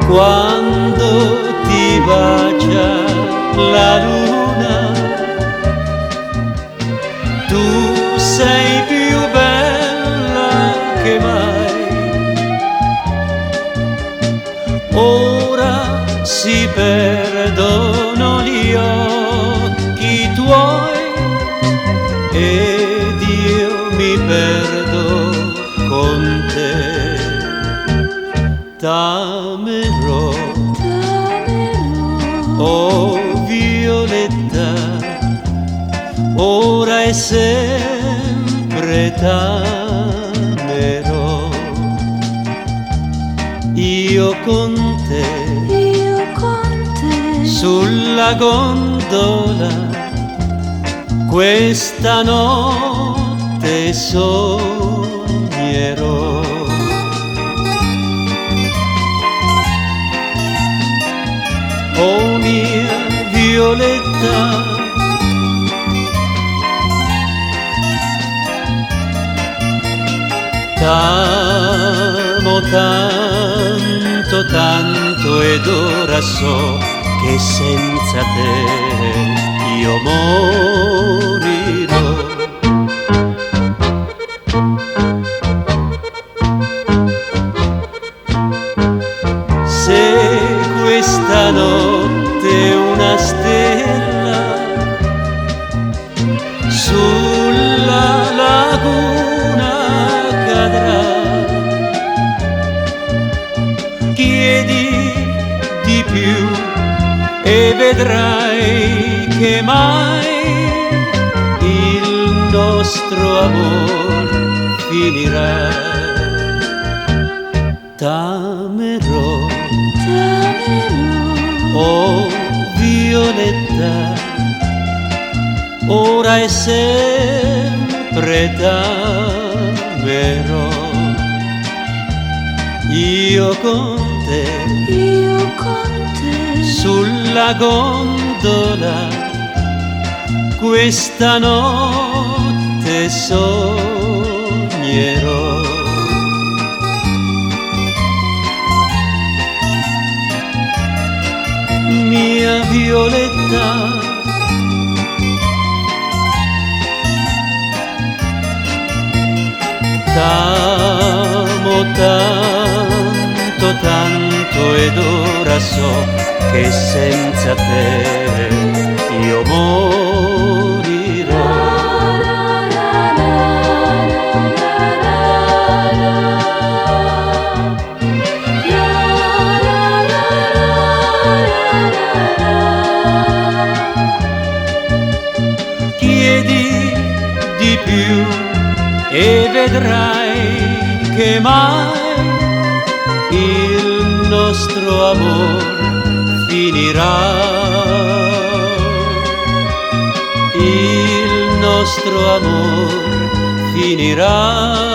quando ti bacia la luna, tu sei più bella che mai. Ora si perdono gli occhi tuoi ed io mi perdo con te. T'amerò, oh Violetta, ora e sempre t'amerò. Io con te sulla gondola questa notte sognerò. Oh mia Violetta, t'amo tanto, tanto ed ora so che senza te io morirò. Se questa notte una stella sulla laguna cadrà, chiedi di più e vedrai che mai il nostro amor finirà. T'amerò, oh Violetta, ora e sempre t'amerò. Io con te sulla gondola questa notte sognerò. Mia Violetta, t'amo tanto, tanto ed ora so che senza te io morirò. Chiedi di più e vedrai che mai il nostro amor finirà. Il nostro amor finirà.